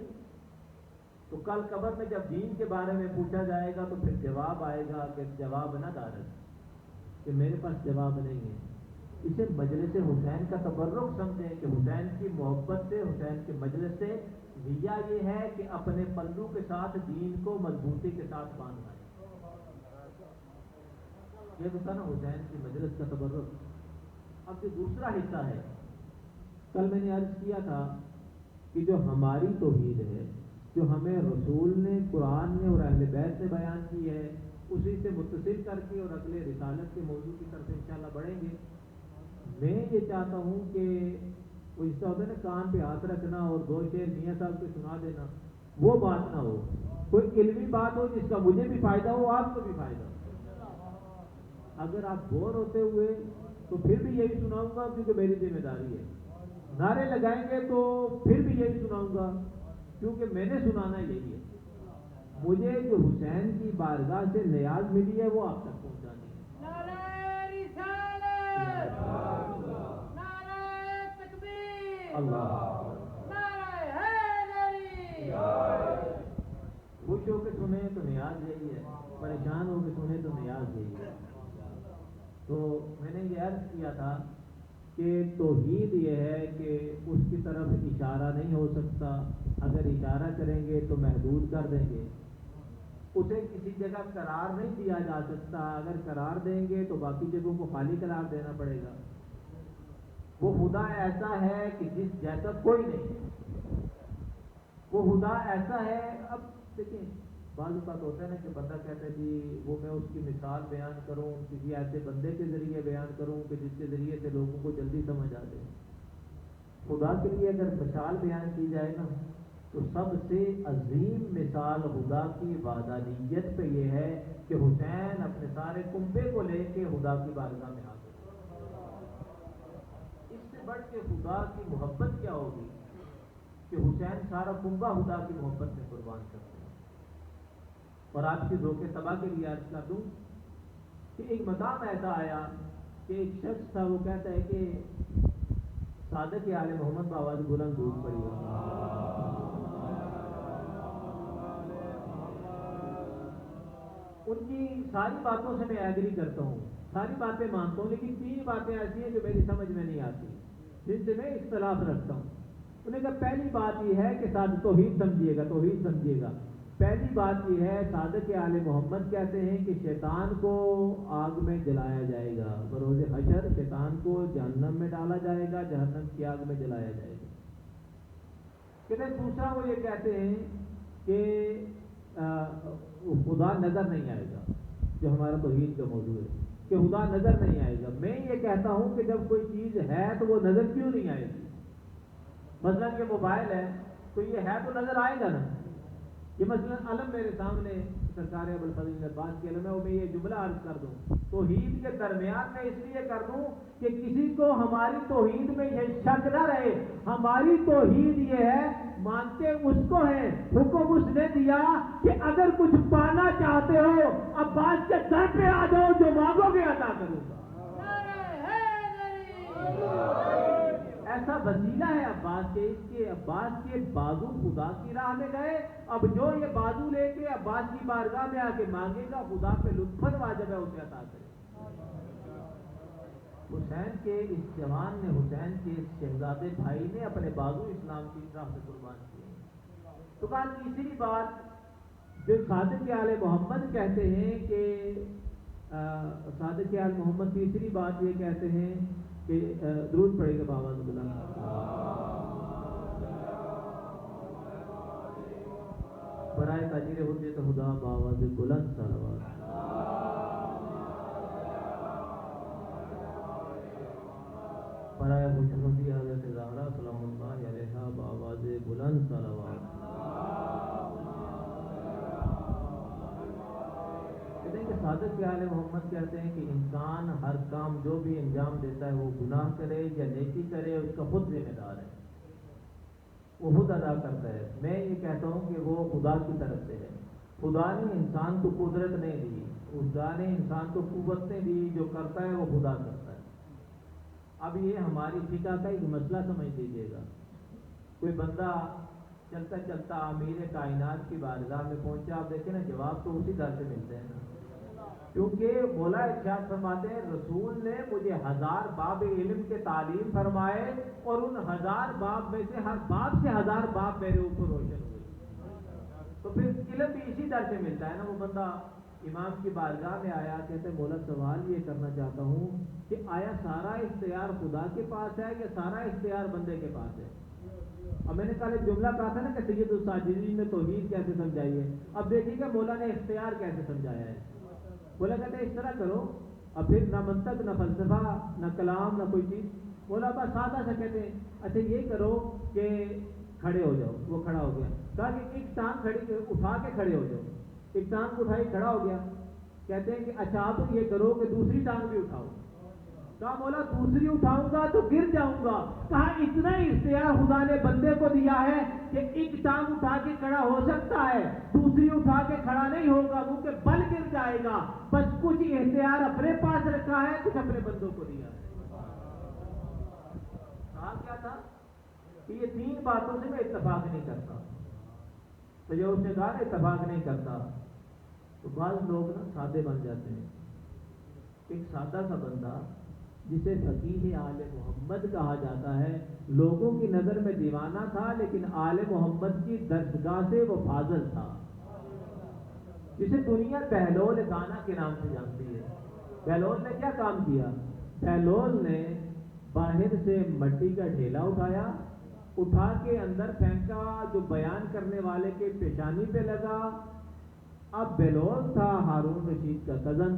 تو کل قبر میں جب دین کے بارے میں پوچھا جائے گا تو پھر جواب آئے گا کہ جواب نہ دارد، کہ میرے پاس جواب نہیں ہے۔ اسے مجلس حسین کا تبرک سمجھیں کہ حسین کی محبت سے، حسین کے مجلس سے نیا یہ ہے کہ اپنے پلو کے ساتھ دین کو مضبوطی کے ساتھ باندھنا ہے۔ یہ تو تھا نا حسین کی مجلس کا تبرک۔ اب جو دوسرا حصہ ہے، کل میں نے عرض کیا تھا کہ جو ہماری توحید ہے، جو ہمیں رسول نے، قرآن نے اور اہل بیت نے بیان کی ہے، اسی سے متصل کر کے اور اگلے رسالت کے موضوع کی طرف انشاءاللہ بڑھیں گے۔ میں یہ چاہتا ہوں کہ وہ حصہ ہوتا ہے نا کان پہ ہاتھ رکھنا اور دو شعر میاں صاحب کو سنا دینا، وہ بات نہ ہو، کوئی علمی بات ہو جس کا مجھے بھی فائدہ ہو، آپ کو بھی فائدہ ہو۔ اگر آپ بور ہوتے ہوئے تو پھر بھی یہی سناؤں گا کیونکہ میری ذمہ داری ہے، نعرے لگائیں گے تو پھر بھی یہی سناؤں گا کیونکہ میں نے سنانا یہی ہے۔ مجھے جو حسین کی بارگاہ سے نیاز ملی ہے وہ آپ تک پہنچانی ہے۔ نعرہ رسالت، نعرہ تکبیر، اللہ نعرہ حیدری۔ خوش ہو کے سنیں تو نیاز یہی ہے، پریشان ہو کے سنیں تو نیاز یہی ہے۔ تو میں نے یہ عرض کیا تھا کہ توحید یہ ہے کہ اس کی طرف اشارہ نہیں ہو سکتا، اگر اشارہ کریں گے تو محدود کر دیں گے، اسے کسی جگہ قرار نہیں دیا جا سکتا، اگر قرار دیں گے تو باقی جگہوں کو خالی قرار دینا پڑے گا۔ وہ خدا ایسا ہے کہ جس جیسا کوئی نہیں، وہ خدا ایسا ہے۔ اب دیکھیں بعض اوقات ہوتا ہے نا کہ بندہ کہتا ہے جی وہ میں اس کی مثال بیان کروں، کسی ایسے بندے کے ذریعے بیان کروں کہ جس کے ذریعے سے لوگوں کو جلدی سمجھ آ جائے۔ خدا کے لیے اگر مثال بیان کی جائے نا تو سب سے عظیم مثال خدا کی وحدانیت پہ یہ ہے کہ حسین اپنے سارے کنبے کو لے کے خدا کی بارگاہ میں حاضر۔ اس سے بڑھ کے خدا کی محبت کیا ہوگی کہ حسین سارا کنبہ خدا کی محبت میں قربان کرتے ہیں۔ اور آپ کی ذوق طبع کے لیے عرض کر دوں کہ ایک مقام ایسا آیا کہ ایک شخص تھا، وہ کہتا ہے کہ صادق آل محمد بآواز بلند درود پڑھی۔ ان کی ساری باتوں سے میں ایگری کرتا ہوں، ساری باتیں مانتا ہوں، لیکن 3 باتیں ایسی ہیں جو میری سمجھ میں نہیں آتی، جن سے میں اختلاف رکھتا ہوں۔ انہوں نے کہا پہلی بات یہ ہے کہ توحید سمجھیے گا، توحید سمجھیے گا۔ پہلی بات یہ ہے، صادق آل محمد کہتے ہیں کہ شیطان کو آگ میں جلایا جائے گا، بروز حشر شیطان کو جہنم میں ڈالا جائے گا، جہنم کی آگ میں جلایا جائے گا۔ کہتے ہیں دوسرا وہ یہ کہتے ہیں کہ خدا نظر نہیں آئے گا، جو ہمارا توحید کا موضوع ہے کہ خدا نظر نہیں آئے گا۔ میں یہ کہتا ہوں کہ جب کوئی چیز ہے تو وہ نظر کیوں نہیں آئے گی؟ مثلا کہ موبائل ہے تو یہ ہے تو نظر آئے گا نا۔ یہ مثلا علم میرے سامنے سرکار ابوالفضل عباس کے علم ہے، وہ میں یہ جملہ عرض کر دوں توحید کے درمیان میں اس لیے کر دوں کہ کسی کو ہماری توحید میں یہ شک نہ رہے۔ ہماری توحید یہ ہے، مانتے اس کو ہے، حکم اس نے دیا کہ اگر کچھ پانا چاہتے ہو عباس کے در پہ آ جاؤ، جو مانگو گے عطا کروں گا۔ ایسا وسیلہ ہے عباس کے، اس کے عباس کے بازو خدا کی راہ میں گئے۔ اب جو یہ بازو لے کے عباس کی بارگاہ میں آ کے مانگے گا، خدا پہ لطف واجب ہے اسے عطا کرے۔ حسین کے اس جوان نے، حسین کے اس شہزادے بھائی نے اپنے بازو اسلام کی راہ سے قربان کیے۔ تو کہا تیسری بات جو صادق آل محمد کہتے ہیں کہ صادق آل محمد تیسری بات یہ کہتے ہیں کہ درود پڑے گا بآواز بلند، برائے تاجر حجت خدا بآواز بلند صلوات۔ برائے مشہودی حضرت زہرا سلام اللہ علیہا بآواز بلند صلوات۔ کہتے ہیں کہ صادق آل محمد کہتے ہیں کہ انسان ہر کام جو بھی انجام دیتا ہے وہ گناہ کرے یا نیکی کرے اس کا خود ذمہ دار ہے، وہ خود ادا کرتا ہے۔ میں یہ کہتا ہوں کہ وہ خدا کی طرف سے ہے۔ خدا نے انسان کو قدرت نہیں دی، خدا نے انسان کو قوت نہیں دی، جو کرتا ہے وہ خدا کرتا ہے۔ اب یہ ہماری فقہ کا ایک مسئلہ سمجھ لیجیے گا، کوئی بندہ چلتا چلتا امیر کائنات کی بارگاہ میں پہنچا، آپ دیکھیں نا جواب تو اسی در سے ملتے ہیں نا، کیونکہ مولا ارشاد فرماتے ہیں رسول نے مجھے 1000 باب علم کے تعلیم فرمائے اور ان 1000 باب میں سے ہر باب سے 1000 باب میرے اوپر روشن ہوئے۔ تو پھر علم بھی اسی در سے ملتا ہے نا۔ وہ بندہ امام کی بارگاہ میں آیا، کہتے مولا سوال یہ کرنا چاہتا ہوں کہ آیا سارا اختیار خدا کے پاس ہے یا سارا اختیار بندے کے پاس ہے؟ اب میں نے کل ایک جملہ کہا تھا نا کہ سید الساجدین نے توحید کیسے سمجھائی ہے، اب دیکھیے کہ مولا نے اختیار کیسے سمجھایا ہے۔ مولا کہتے ہیں اس طرح کرو، اب پھر نہ منطق نہ فلسفہ نہ کلام نہ کوئی چیز، مولا بس سادہ سا کہتے ہیں اچھا یہ کرو کہ کھڑے ہو جاؤ۔ وہ کھڑا ہو گیا، کہا کہ ایک ٹانگ اٹھا کے کھڑے ہو جاؤ، ایک ٹانگ اٹھائی کھڑا ہو گیا۔ کہتے ہیں کہ اچھا آپ یہ کرو کہ دوسری ٹانگ بھی اٹھاؤ۔ کہا مولا دوسری اٹھاؤں گا تو گر جاؤں گا. کہا اتنا ہی اختیار خدا نے بندے کو دیا ہے کہ ایک ٹانگ اٹھا کے کھڑا ہو سکتا ہے, دوسری اٹھا کے کھڑا نہیں ہوگا کیونکہ بل گر جائے گا. بس کچھ اختیار اپنے پاس رکھا ہے, کچھ اپنے بندوں کو دیا ہے. کہا کیا تھا کہ یہ 3 باتوں سے میں اتفاق نہیں کرتا. تو جو اس نے کہا اتفاق نہیں کرتا, تو بعض لوگ نا سادے بن جاتے ہیں. ایک سادہ سا بندہ جسے فقیہ آل محمد کہا جاتا ہے, لوگوں کی نظر میں دیوانہ تھا لیکن آل محمد کی درسگاہ سے وہ فاضل تھا, جسے دنیا بہلول دانا کے نام سے جانتی ہے. بہلول نے کیا کام کیا؟ بہلول نے باہر سے مٹی کا ڈھیلا اٹھایا, اٹھا کے اندر پھینکا, جو بیان کرنے والے کے پیشانی پہ لگا. اب بہلول تھا ہارون رشید کا کزن,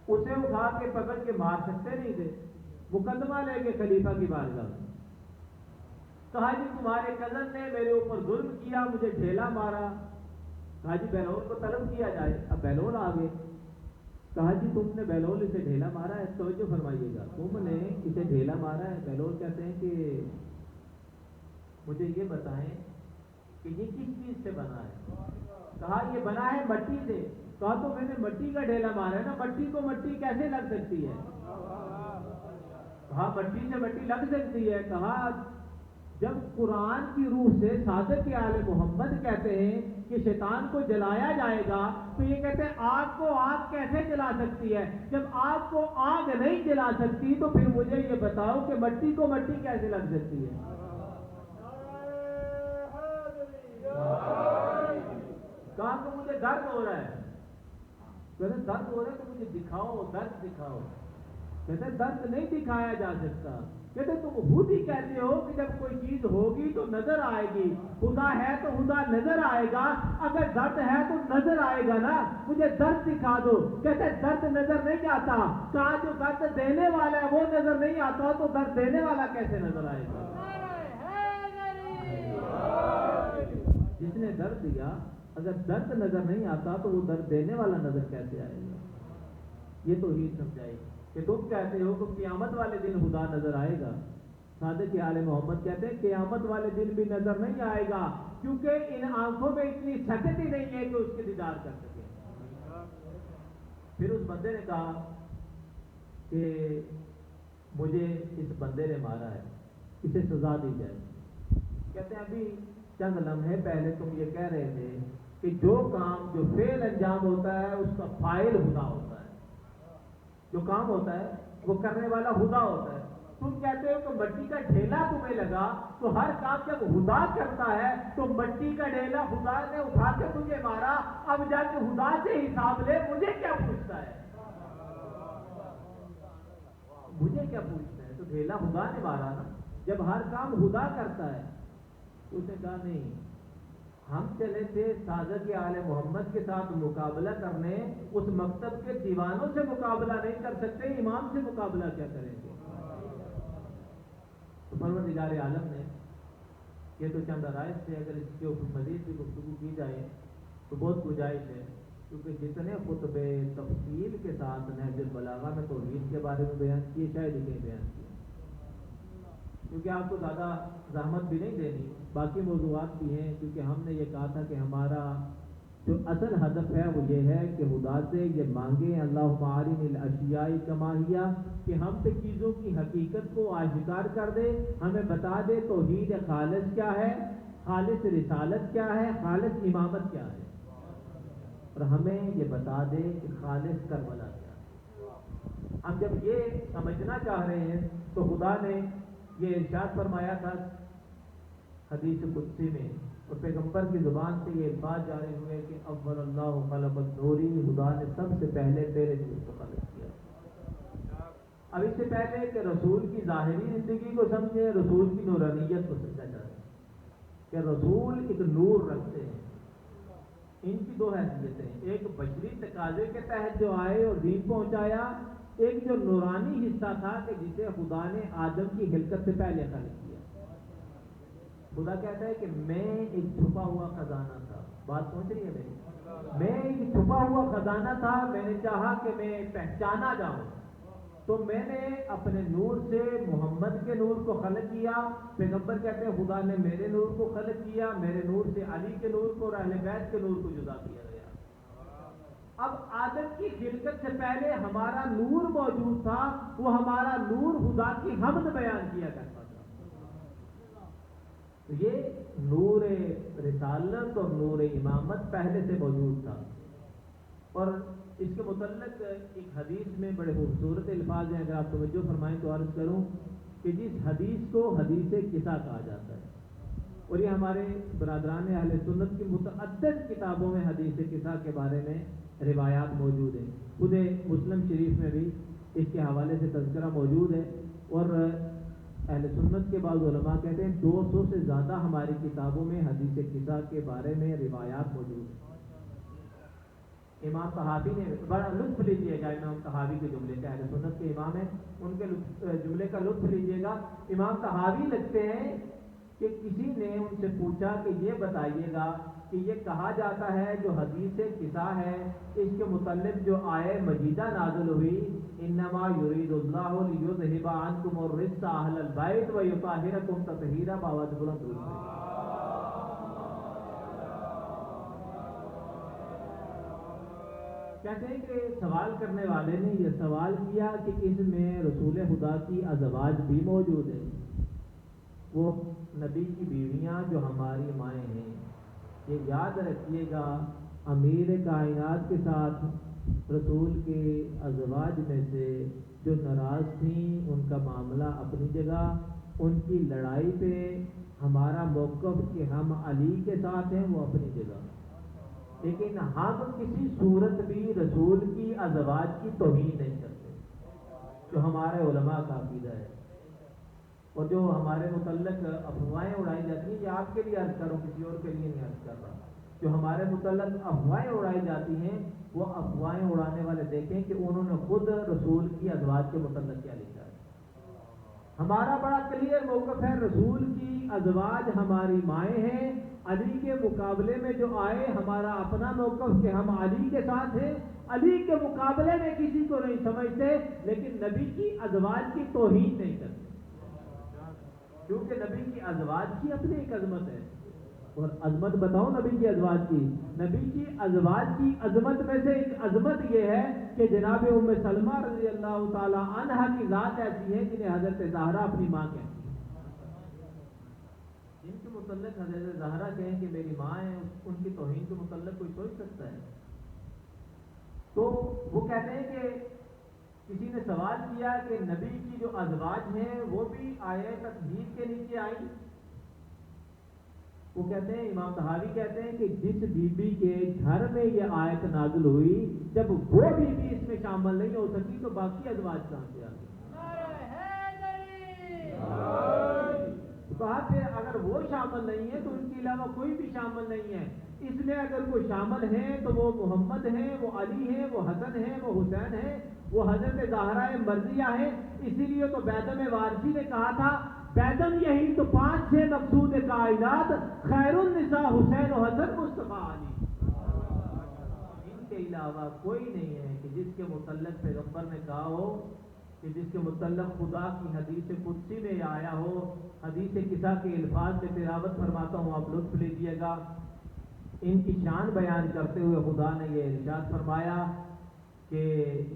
اسے اٹھا کے پکڑ کے مار سکتے نہیں تھے, مقدمہ لے کے خلیفہ کی بارگاہ میں. کہا جی تمہارے کزن نے میرے اوپر ظلم کیا, مجھے ڈھیلا مارا. کہا جی بہلول کو طلب کیا جائے. اب بہلول آ گئے. کہا جی تم نے بہلول اسے ڈھیلا مارا ہے, توجہ فرمائیے گا, تم نے اسے ڈھیلا مارا ہے. بہلول کہتے ہیں کہ مجھے یہ بتائیں کہ یہ کس چیز سے بنا ہے؟ کہا یہ بنا ہے مٹی سے. کہا تو میں نے مٹی کا ڈھیلا مارا ہے نا, مٹی کو مٹی کیسے لگ سکتی ہے؟ کہا مٹی سے مٹی لگ سکتی ہے. کہا جب قرآن کی روح سے صادق آل محمد کہتے ہیں کہ شیطان کو جلایا جائے گا, تو یہ کہتے ہیں آگ کو آگ کیسے جلا سکتی ہے؟ جب آگ کو آگ نہیں جلا سکتی تو پھر مجھے یہ بتاؤ کہ مٹی کو مٹی کیسے لگ سکتی ہے؟ کہا کہ مجھے درد ہو رہا ہے. کہتے درد ہو رہا ہے تو مجھے دکھاؤ, درد دکھاؤ. کہتے درد نہیں دکھایا جا سکتا. کہتے تم خود ہی کہتے ہو کہ جب کوئی چیز ہوگی تو نظر آئے گی, خدا ہے تو خدا نظر آئے گا, اگر درد ہے تو نظر آئے گا نا, مجھے درد دکھا دو. کہتے درد نظر نہیں آتا. کہا جو درد دینے والا ہے وہ نظر نہیں آتا تو درد دینے والا کیسے نظر آئے گا؟ جس نے درد دیا اگر درد نظر نہیں آتا تو وہ درد دینے والا نظر کیسے آئے گا؟ یہ تو ہی سمجھائے کہ تم کہتے ہو کہ قیامت والے دن خدا نظر آئے گا. صادق آل محمد کہتے ہیں قیامت والے دن بھی نظر نہیں آئے گا, کیونکہ ان آنکھوں میں اتنی طاقت ہی نہیں ہے کہ اس کے دیدار کر سکے. پھر اس بندے نے کہا کہ مجھے اس بندے نے مارا ہے, اسے سزا دی جائے. کہتے ہیں ابھی چند لمحے پہلے تم یہ کہہ رہے تھے کہ جو کام جو فعل انجام ہوتا ہے اس کا فاعل خدا ہوتا ہے, جو کام ہوتا ہے وہ کرنے والا خدا ہوتا ہے. تم کہتے ہو کہ مٹی کا ڈھیلا تمہیں لگا, تو ہر کام جب خدا کرتا ہے تو مٹی کا ڈھیلا خدا نے اٹھا کے تجھے مارا, اب جا کے خدا سے حساب لے, مجھے کیا پوچھتا ہے؟ مجھے کیا پوچھتا ہے؟ تو ڈھیلا خدا نے مارا نا, جب ہر کام خدا کرتا ہے. اس نے کہا نہیں, ہم چلے تھے صادق آل محمد کے ساتھ مقابلہ کرنے, اس مکتب کے دیوانوں سے مقابلہ نہیں کر سکتے, امام سے مقابلہ کیا کریں گے؟ تو پروردگار عالم نے یہ تو چند عرائض تھے, اگر اس کے اوپر مزید بھی گفتگو کی جائے تو بہت گنجائش ہے, کیونکہ جتنے خطبے تفصیل کے ساتھ نہج البلاغہ میں توحید کے بارے میں بیان کیے شاید ہی کہیں بیان کیے, کیونکہ آپ کو زیادہ زحمت بھی نہیں دینی, باقی موضوعات بھی ہیں. کیونکہ ہم نے یہ کہا تھا کہ ہمارا جو اصل ہدف ہے وہ یہ ہے کہ خدا سے یہ مانگیں اللہم ارنی الاشیاء کما ہی, کہ ہم سے چیزوں کی حقیقت کو آشکار کر دے, ہمیں بتا دے توحید خالص کیا ہے, خالص رسالت کیا ہے, خالص امامت کیا ہے, اور ہمیں یہ بتا دے کہ خالص کربلا کیا ہے. ہم جب یہ سمجھنا چاہ رہے ہیں تو خدا نے یہ ارشاد فرمایا تھا حدیث قدسی میں, اور پیغمبر کی زبان سے یہ بات جاری ہوئے کہ اول اللہ خلق النوری, خدا نے سب سے پہلے تیرے نور کو خلق کیا. اب اس سے پہلے کہ رسول کی ظاہری زندگی کو سمجھے, رسول کی نورانیت کو سمجھا جائے کہ رسول ایک نور رکھتے ہیں. ان کی 2 حیثیتیں, ایک بشری تقاضے کے تحت جو آئے اور دین پہنچایا, ایک جو نورانی حصہ تھا کہ جسے خدا نے آدم کی خلقت سے پہلے خلق کیا. خدا کہتا ہے کہ میں ایک چھپا ہوا خزانہ تھا. بات پہنچ رہی ہے میری؟ میں ایک چھپا ہوا خزانہ تھا, میں نے چاہا کہ میں پہچانا جاؤں, تو میں نے اپنے نور سے محمد کے نور کو خلق کیا. پیغمبر کہتے ہیں خدا نے میرے نور کو خلق کیا, میرے نور سے علی کے نور کو اور اہل بیت کے نور کو جدا کیا گیا. اب آدم کی خلقت سے پہلے ہمارا نور موجود تھا, وہ ہمارا نور خدا کی حمد بیان کیا کرتا تھا. تو یہ نور رسالت اور نور امامت پہلے سے موجود تھا. اور اس کے متعلق ایک حدیث میں بڑے خوبصورت الفاظ ہیں, اگر آپ توجہ فرمائیں تو عرض کروں کہ جس حدیث کو حدیث قصہ کہا جاتا ہے, اور یہ ہمارے برادران اہل سنت کی متعدد کتابوں میں حدیث قصہ کے بارے میں روایات موجود ہیں. خود مسلم شریف میں بھی اس کے حوالے سے تذکرہ موجود ہے, اور اہل سنت کے بعض علماء کہتے ہیں 200 سے زیادہ ہماری کتابوں میں حدیث قصہ کے بارے میں روایات موجود ہیں. امام طحاوی نے بڑا لطف لیجیے گا, امام طحاوی کے جملے کا, اہل سنت کے امام ہیں, ان کے جملے کا لطف لیجیے گا. امام طحاوی لکھتے ہیں کہ کسی نے ان سے پوچھا کہ یہ بتائیے گا کہ یہ کہا جاتا ہے جو حدیث قصہ ہے اس کے متعلق جو آیہ مجیدہ نازل ہوئی, انما یرید اللہ لیذھب عنکم الرجس اہل البیت ویطہرکم تطہیرا, باوجھ بلند درود. کہتے ہیں کہ سوال کرنے والے نے یہ سوال کیا کہ اس میں رسول خدا کی ازواج بھی موجود ہیں, وہ نبی کی بیویاں جو ہماری مائیں ہیں. یہ یاد رکھیے گا, امیر کائنات کے ساتھ رسول کے ازواج میں سے جو ناراض تھیں ان کا معاملہ اپنی جگہ, ان کی لڑائی پہ ہمارا موقف کہ ہم علی کے ساتھ ہیں وہ اپنی جگہ, لیکن ہم کسی صورت بھی رسول کی ازواج کی توہین نہیں کرتے, جو ہمارے علماء کا عقیدہ ہے. اور جو ہمارے متعلق افواہیں اڑائی جاتی ہیں, یہ آپ کے لیے عرض کروں, کسی اور کے لیے نہیں عرض کر رہا, جو ہمارے متعلق افواہیں اڑائی جاتی ہیں وہ افواہیں اڑانے والے دیکھیں کہ انہوں نے خود رسول کی ازواج کے متعلق کیا لکھا ہے. ہمارا بڑا کلیئر موقف ہے, رسول کی ازواج ہماری مائیں ہیں. علی کے مقابلے میں جو آئے ہمارا اپنا موقف کہ ہم علی کے ساتھ ہیں, علی کے مقابلے میں کسی کو نہیں سمجھتے, لیکن نبی کی ازواج کی توہین نہیں کرتے, کیونکہ نبی کی ازواج کی اپنی ایک عظمت ہے. اور عظمت بتاؤں نبی کی ازواج کی, نبی کی ازواج کی عظمت میں سے ایک عظمت یہ ہے کہ جناب ام سلمہ رضی اللہ تعالی عنہا کی ذات ایسی ہے جنہیں حضرت زہرا اپنی ماں کہتی ہیں. جن کے متعلق حضرت زہرا کہیں کہ میری ماں ہے, ان کی توہین کے متعلق کوئی سوچ سکتا ہے؟ تو وہ کہتے ہیں کہ کسی نے سوال کیا کہ نبی کی جو ازواج ہیں وہ بھی آیہ تطہیر کے نیچے آئیں. وہ کہتے ہیں, امام طحاوی کہتے ہیں کہ جس بی بی کے گھر میں یہ آیت نازل ہوئی, جب وہ بی بی اس میں شامل نہیں ہو سکی تو باقی ازواج کہاں سے آ گئی؟ کہا کہ اگر وہ شامل نہیں ہے تو ان کے علاوہ کوئی بھی شامل نہیں ہے. اس میں اگر کوئی شامل ہیں تو وہ محمد ہیں, وہ علی ہیں, وہ حسن ہیں, وہ حسین ہیں, وہ حضرت زہرا مرضیہ ہیں. اسی لیے تو بیدم وارثی نے کہا تھا, بیدم یہی تو 5-6 مقصود کائنات, خیر النساء حسین و حسن مصطفیٰ علی. ان کے علاوہ کوئی نہیں ہے کہ جس کے متعلق پیغمبر نے کہا ہو, کہ جس کے متعلق خدا کی حدیث قدسی میں آیا ہو. حدیث قصہ کے الفاظ سے تلاوت فرماتا ہوں, آپ لطف لیجیے گا. ان کی شان بیان کرتے ہوئے خدا نے یہ ارشاد فرمایا کہ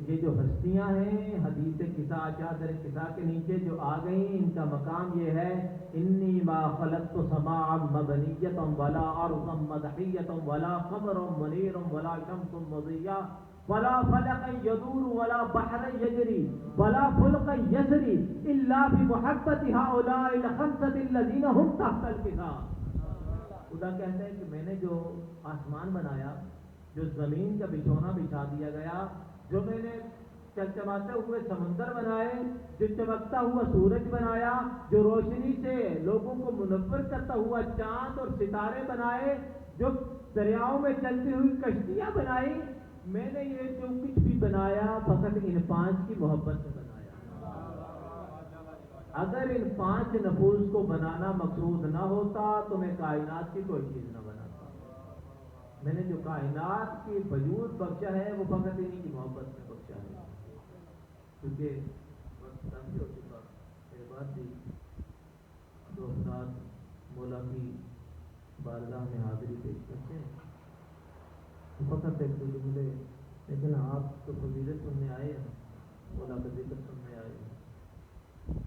یہ جو ہستیاں ہیں حدیث قصہ چادر قصہ کے نیچے جو آ گئیں, ان کا مقام یہ ہے, انی ما خلقت سماعا مبنیتا ولا ارضا مدحیتا ولا قمرا منیرا ولا شمس مضیہ ولا فلق يدور ولا بحر يجري ولا فلق يسري الا بمحبت هؤلاء الخمسة الذين هم تحت الكتاب. خدا کہتا ہے کہ میں نے جو آسمان بنایا, جو زمین کا بچھونا بچھا دیا گیا, جو میں نے چمچماتے ہوئے سمندر بنائے, جو چمکتا ہوا سورج بنایا, جو روشنی سے لوگوں کو منور کرتا ہوا چاند اور ستارے بنائے, جو دریاؤں میں چلتی ہوئی کشتیاں بنائی, میں نے یہ جو کچھ بھی بنایا فقط ان 5 کی محبت سے بنایا. اگر ان 5 نفوس کو بنانا مقصود نہ ہوتا تو میں کائنات کی کوئی چیز نہ بناتا. میں نے جو کائنات کی وجود بخشا ہے وہ فقط انہی کی محبت میں بخشا ہے, کیونکہ کافی ہو چکا، میرے بعد بھی 2 افراد مولا کی بارگاہ میں حاضری پیش کرتے ہیں، فقط ایک 2 جملے، لیکن آپ تو فضیلت سننے آئے ہیں، مولا کا ذکر سننے آئے ہیں،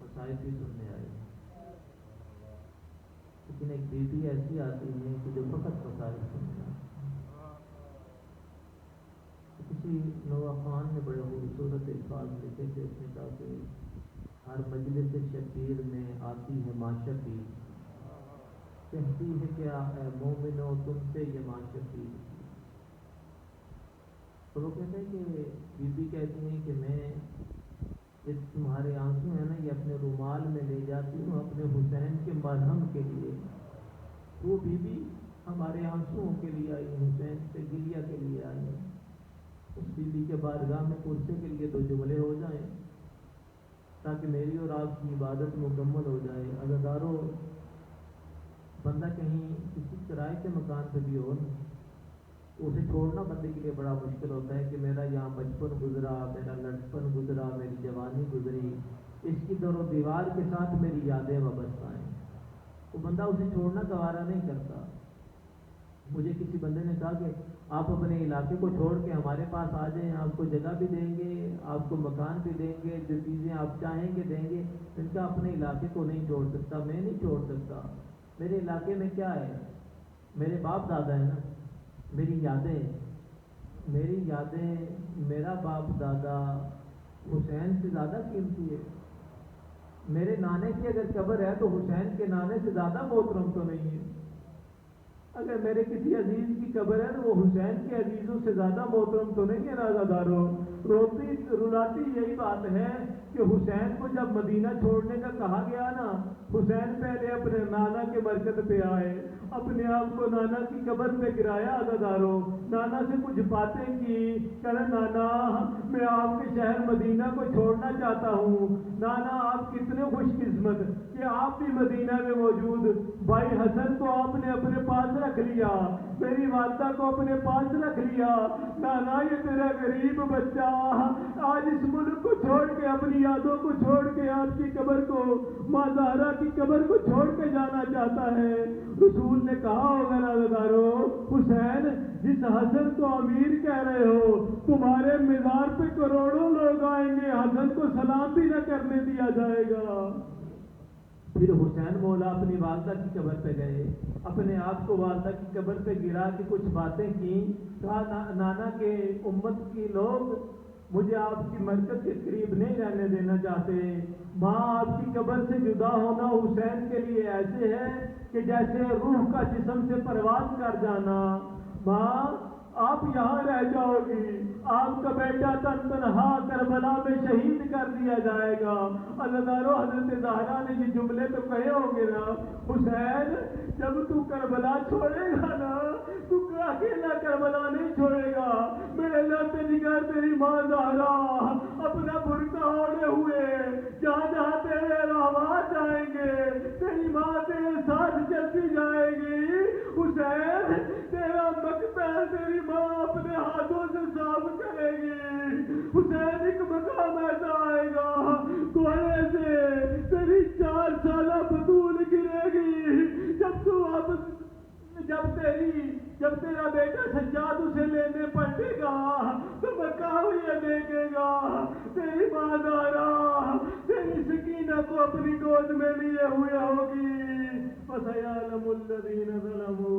مسائل بھی سننے آئے ہیں، لیکن ایک بیٹی ایسی آتی ہے کہ جو فقط مسائل سننے آتی ہے۔ کسی نوح خان نے بڑے خوبصورت الفاظ لکھے تھے، اس نے کہا کہ ہر مجلس شبیر میں آتی ہے ماں شفیع، کہتی ہے کہ اے مومنو تم سے یہ ماں شفیع، تو وہ کہتے ہیں کہ بی کہتی ہیں کہ میں یہ تمہارے آنسو ہیں نا، یہ اپنے رومال میں لے جاتی ہوں اپنے حسین کے مرہم کے لیے۔ وہ بی ہمارے آنسوؤں کے لیے آئی ہیں، حسین سے گریہ کے لیے آئی ہیں۔ اس بی کے بارگاہ میں پہنچنے کے لیے 2 جملے ہو جائیں تاکہ میری اور آپ کی عبادت مکمل ہو جائے۔ عزادارو، بندہ کہیں کسی کرائے کے مکان پہ بھی ہو، اسے چھوڑنا بندے کے لیے بڑا مشکل ہوتا ہے کہ میرا یہاں بچپن گزرا، میرا لڑکپن گزرا، میری جوانی گزری، اس کی در و دیوار کے ساتھ میری یادیں وابستہ ہیں، وہ بندہ اسے چھوڑنا گوارا نہیں کرتا۔ مجھے کسی بندے نے کہا کہ آپ اپنے علاقے کو چھوڑ کے ہمارے پاس آ جائیں، آپ کو جگہ بھی دیں گے، آپ کو مکان بھی دیں گے، جو چیزیں آپ چاہیں گے دیں گے۔ ان کا اپنے علاقے کو نہیں چھوڑ سکتا، میں نہیں چھوڑ سکتا۔ میرے علاقے میں کیا ہے؟ میرے باپ دادا ہے نا، میری یادیں، میرا باپ دادا حسین سے زیادہ قیمتی ہے۔ میرے نانے کی اگر قبر ہے تو حسین کے نانے سے زیادہ محترم تو نہیں ہے۔ اگر میرے کسی عزیز کی قبر ہے تو وہ حسین کے عزیزوں سے زیادہ محترم تو نہیں ہے۔ نازاداروں، رلاتی یہی بات ہے کہ حسین کو جب مدینہ چھوڑنے کا کہا گیا نا، حسین پہلے اپنے نانا کے مرکز پہ آئے، اپنے آپ کو نانا کی قبر پہ گرایا۔ عزاداروں، نانا سے کچھ باتیں کی، کہا نانا میں آپ کے شہر مدینہ کو چھوڑنا چاہتا ہوں۔ نانا آپ کتنے خوش قسمت کہ آپ بھی مدینہ میں موجود۔ بھائی حسن کو آپ نے اپنے پاس رکھ لیا، میری والدہ کو اپنے پاس رکھ لیا۔ نانا یہ تیرا غریب بچہ آج اس ملک کو چھوڑ کے، اپنی یادوں کو چھوڑ کے، آپ کی قبر کو، ماں زہرا کی قبر کو چھوڑ کے جانا چاہتا ہے۔ رسول نے کہا ہوگا نازدارو، حسین جس حسن کو امیر کہہ رہے ہو، تمہارے مزار پہ کروڑوں لوگ آئیں گے، حسن کو سلام بھی نہ کرنے دیا جائے گا۔ پھر حسین مولا اپنی والدہ کی قبر پہ گئے، اپنے آپ کو والدہ کی قبر پہ گرا کے کچھ باتیں کی، کہا نانا کے امت کے لوگ مجھے آپ کی مرکز کے قریب نہیں رہنے دینا چاہتے۔ ماں آپ کی قبر سے جدا ہونا حسین کے لیے ایسے ہے کہ جیسے روح کا جسم سے پرواز کر جانا۔ ماں آپ یہاں رہ جاؤ گی، آپ کا بیٹا تن تنہا کربلا میں شہید کر دیا جائے گا۔ عزادارو، حضرت زہرا نے یہ جملے تو کہے ہوں گے نا، حسین جب تو کربلا چھوڑے گا نا، تو اکیلا کربلا نہیں چھوڑے گا، میرے لب جگر تیری ماں زہرا اپنا برقع اوڑھے ہوئے جہاں جہاں تیرے آواز جائیں گے، تیری ماں تیرے ساتھ چلتی جائے گی۔ حسین تیرا مقتل تیری ماں اپنے ہاتھوں سے صاف کرے گی۔ حسین ایک مقام ایسا آئے گا، کونے سے تیری 4 سالہ بطول گرے گی، جب تیرا بیٹا سجاد اسے لینے پڑے گا تو مقام یہ دیکھے گا، تیری ماں زہرا تیری سکینہ کو اپنی گود میں لیے ہوئے ہوگی۔ فَسَيَعْلَمُ الَّذِينَ ظَلَمُوا